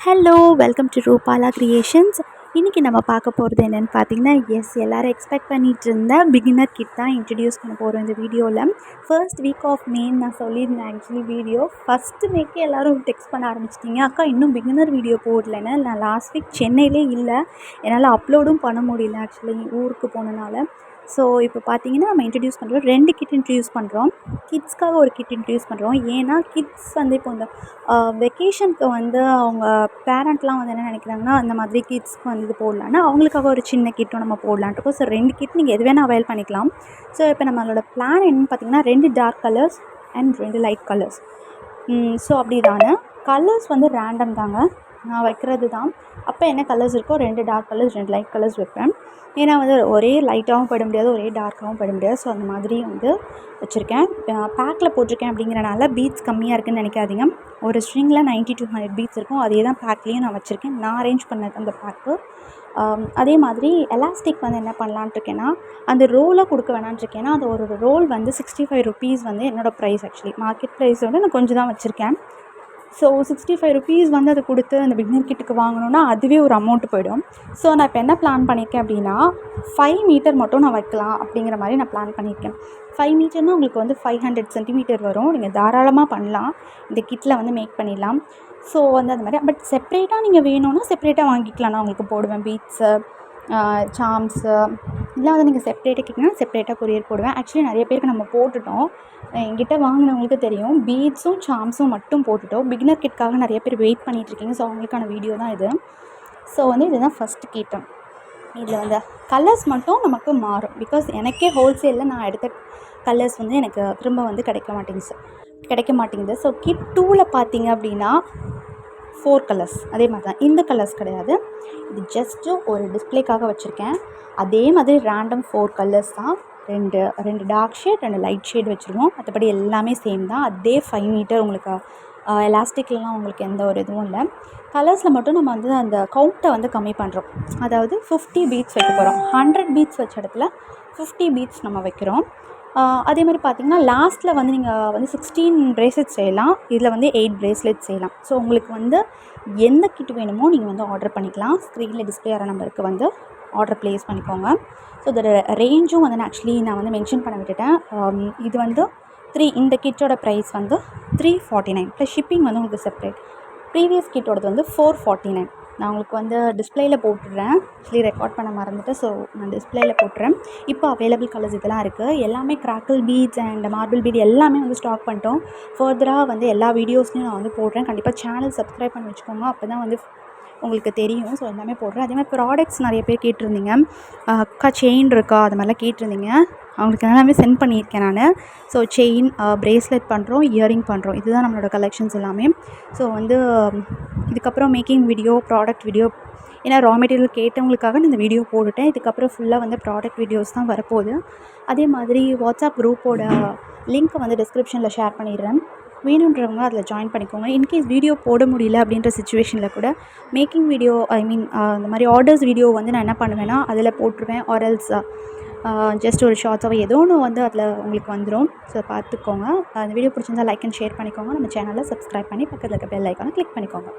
Hello, welcome to Rupala creations. இன்றைக்கி நம்ம பார்க்க போகிறது என்னென்னு பார்த்தீங்கன்னா, எல்லோரும் எக்ஸ்பெக்ட் பண்ணிகிட்டு இருந்த பிகினர் கிட் தான் இன்ட்ரடியூஸ் பண்ண போகிறோம் இந்த வீடியோவில். ஃபர்ஸ்ட் வீக் ஆஃப் மேன்னு நான் சொல்லியிருந்தேன். ஆக்சுவலி வீடியோ ஃபஸ்ட்டு மேக்கே எல்லோரும் டெக்ஸ்ட் பண்ண ஆரம்பிச்சிட்டிங்க, அக்கா இன்னும் பிகினர் வீடியோ போடலன்னு. நான் லாஸ்ட் வீக் சென்னையிலே இல்லை, என்னால் அப்லோடும் பண்ண முடியல ஆக்சுவலி ஊருக்கு போனனால. ஸோ இப்போ பார்த்தீங்கன்னா நம்ம இன்ட்ரடியூஸ் பண்ணுறோம், 2 கிட் இன்ட்ரடியூஸ் பண்ணுறோம். கிட்ஸ்க்காக ஒரு கிட் இன்ட்ரடியூஸ் பண்ணுறோம். ஏன்னா கிட்ஸ் வந்து இப்போ இந்த வெக்கேஷனுக்கு வந்து அவங்க பேரண்ட்லாம் வந்து என்ன நினைக்கிறாங்கன்னா, அந்த மாதிரி கிட்ஸ்க்கு வந்து இது போடலான்னா அவங்களுக்காக ஒரு சின்ன கிட்டும் நம்ம போடலான்ட்டு. ஸோ 2 கிட் நீங்கள் எது வேணால் அவைல் பண்ணிக்கலாம். ஸோ இப்போ நம்மளோட பிளான் என்னன்னு பார்த்தீங்கன்னா, 2 dark colours and 2 light colours. So அப்படி தானே கலர்ஸ் வந்து ரேண்டம் தாங்க, நான் வைக்கிறது தான். அப்போ என்ன கலர்ஸ் இருக்கோ 2 டார்க் கலர்ஸ் 2 லைட் கலர்ஸ் வைப்பேன். ஏன்னா வந்து ஒரே லைட்டாகவும் போட முடியாது, ஒரே டார்க்காகவும் போட முடியாது. ஸோ அந்த மாதிரி வந்து வச்சுருக்கேன். பேக்கில் போட்டிருக்கேன் அப்படிங்கிறனால பீட்ஸ் கம்மியாக இருக்குதுன்னு நினைக்காதீங்க. ஒரு ஸ்ட்ரிங்கில் 90 to 100 பீட்ஸ் இருக்கும். அதே தான் பேக்லேயும் நான் வச்சுருக்கேன். நான் அரேஞ்ச் பண்ணது அந்த பேக்கு. அதே மாதிரி எலாஸ்டிக் வந்து என்ன பண்ணலான்ட்டு இருக்கேன்னா, அந்த ரோலாக கொடுக்க வேணான்ட்ருக்கேன். ஏன்னா அது ஒரு ரோல் வந்து 65 ருபீஸ் வந்து என்னோடய ப்ரைஸ். ஆக்சுவலி மார்க்கெட் ப்ரைஸோட நான் கொஞ்சம் தான் வச்சுருக்கேன். ஸோ 65 ருபீஸ் வந்து அதை கொடுத்து அந்த பிகினர் கிட்டுக்கு வாங்கணுன்னா அதுவே ஒரு அமௌண்ட்டு போய்டும். ஸோ நான் இப்போ என்ன பிளான் பண்ணியிருக்கேன் அப்படின்னா, 5 மீட்டர் மட்டும் நான் வைக்கலாம் அப்படிங்கிற மாதிரி நான் பிளான் பண்ணியிருக்கேன். 5 மீட்டர்னால் உங்களுக்கு வந்து 500 சென்டிமீட்டர் வரும். நீங்கள் தாராளமாக பண்ணலாம், இந்த கிட்டில் வந்து மேக் பண்ணிடலாம். ஸோ வந்து அந்த மாதிரி பட் செப்ரேட்டாக நீங்கள் வேணும்னா செப்ரேட்டாக வாங்கிக்கலாம். நான் உங்களுக்கு போடுவேன் பீட்ஸு, சாம்ஸு இல்லை வந்து நீங்கள் செப்ரேட்டாக கேட்குங்கன்னா செப்ரேட்டாக கொரியர் போடுவேன். ஆக்சுவலி நிறைய பேருக்கு நம்ம போட்டுட்டோம், என்கிட்ட வாங்கினவங்களுக்கு தெரியும். பீட்ஸும் சாம்ஸும் மட்டும் போட்டுட்டோம். பிகினர் கிட்காக நிறைய பேர் வெயிட் பண்ணிகிட்ருக்கீங்க. ஸோ அவங்களுக்கான வீடியோ தான் இது. ஸோ வந்து இதுதான் ஃபஸ்ட்டு கிட்டு. இதில் வந்து கலர்ஸ் மட்டும் நமக்கு மாறும். பிகாஸ் எனக்கே ஹோல்சேலில் நான் எடுத்த கலர்ஸ் வந்து எனக்கு திரும்ப வந்து கிடைக்க மாட்டேங்குது. ஸோ கிட் 2ல் பார்த்தீங்க அப்படின்னா 4 கலர்ஸ் அதே மாதிரி தான். இந்த கலர்ஸ் கிடையாது, இது ஜஸ்ட்டு ஒரு டிஸ்பிளேக்காக வச்சுருக்கேன். அதே மாதிரி ரேண்டம் 4 கலர்ஸ் தான். 2 டார்க் ஷேட் 2 லைட் ஷேட் வச்சுருவோம். மற்றபடி எல்லாமே சேம் தான். அதே 5 மீட்டர் உங்களுக்கு எலாஸ்டிக்லாம் உங்களுக்கு எந்த ஒரு இதுவும் இல்லை. கலர்ஸில் மட்டும் நம்ம வந்து அந்த கவுண்ட்டை வந்து கம்மி பண்ணுறோம். அதாவது 50 பீட்ஸ் வைக்க போகிறோம். 100 பீட்ஸ் வச்ச இடத்துல 50 பீட்ஸ் நம்ம வைக்கிறோம். அதே மாதிரி பார்த்திங்கன்னா லாஸ்ட்டில் வந்து நீங்கள் வந்து 16 ப்ரேஸ்லெட் செய்யலாம். இதில் வந்து 8 ப்ரேஸ்லெட் செய்யலாம். ஸோ உங்களுக்கு வந்து எந்த கிட் வேணுமோ நீங்கள் வந்து ஆர்டர் பண்ணிக்கலாம். ஸ்க்ரீனில் டிஸ்பிளே ஆகிற நம்பருக்கு வந்து ஆர்டர் ப்ளேஸ் பண்ணிக்கோங்க. ஸோ இதோட ரேஞ்சும் வந்து நான் வந்து மென்ஷன் பண்ண விட்டுட்டேன். இது வந்து இந்த கிட்டோட ப்ரைஸ் வந்து 349 ப்ளஸ் ஷிப்பிங் வந்து உங்களுக்கு செப்ரேட். ப்ரீவியஸ் கிட்டோடது வந்து 449. நான் உங்களுக்கு வந்து டிஸ்பிளேயில் போட்டுடுறேன். ஆக்சுவலி ரெக்கார்ட் பண்ண மறந்துட்டு, ஸோ நான் டிஸ்பிளேயில் போட்டுறேன். இப்போ அவைலபிள் கலர்ஸ் இதெல்லாம் இருக்குது. எல்லாமே crackle beads and marble bead எல்லாமே வந்து ஸ்டாக் பண்ணிட்டோம். ஃபர்தராக வந்து எல்லா வீடியோஸ்லையும் நான் வந்து போடுறேன். கண்டிப்பாக சேனல் சப்ஸ்கிரைப் பண்ணி வச்சுக்கோங்க, அப்போ தான் வந்து உங்களுக்கு தெரியும். ஸோ எல்லாமே போடுறேன். அதே மாதிரி ப்ராடக்ட்ஸ் நிறைய பேர் கேட்டிருந்தீங்க, அக்கா செயின் இருக்கா, அது மாதிரிலாம் கேட்டிருந்தீங்க. அவங்களுக்கு எல்லாமே சென்ட் பண்ணியிருக்கேன் நான். ஸோ செயின், ப்ரேஸ்லெட் பண்ணுறோம், இயரிங் பண்ணுறோம். இதுதான் நம்மளோட கலெக்ஷன்ஸ் எல்லாமே. ஸோ வந்து இதுக்கப்புறம் மேக்கிங் வீடியோ, ப்ராடக்ட் வீடியோ, ஏன்னா ரா மெட்டீரியல் கேட்டவங்களுக்காக நான் இந்த வீடியோ போட்டுட்டேன். இதுக்கப்புறம் ஃபுல்லாக வந்து ப்ராடக்ட் வீடியோஸ் தான் வரப்போகுது. அதே மாதிரி வாட்ஸ்அப் குரூப்போட லிங்க்கை வந்து டிஸ்கிரிப்ஷனில் ஷேர் பண்ணிடுறேன். வேணுன்றவங்க அதில் ஜாயின் பண்ணிக்கோங்க. இன்கேஸ் வீடியோ போட முடியல அப்படின்ற சிச்சுவேஷனில் கூட மேக்கிங் வீடியோ, இந்த மாதிரி ஆர்டர்ஸ் வீடியோ வந்து நான் என்ன பண்ணுவேன்னா அதில் போட்டுருவேன். ஆர்எல்ஸ் ஜஸ்ட் ஒரு ஷார்ட்ஸாக ஏதோ ஒன்று வந்து அதில் உங்களுக்கு வந்துடும். ஸோ பார்த்துக்கோங்க. அந்த வீடியோ பிடிச்சிருந்தால் லைக் அண்ட் ஷேர் பண்ணிக்கோங்க. நம்ம சேனலை சப்ஸ்கிரைப் பண்ணி பக்கத்தில் இருக்க பெல் ஐக்கானை கிளிக் பண்ணிக்கோங்க.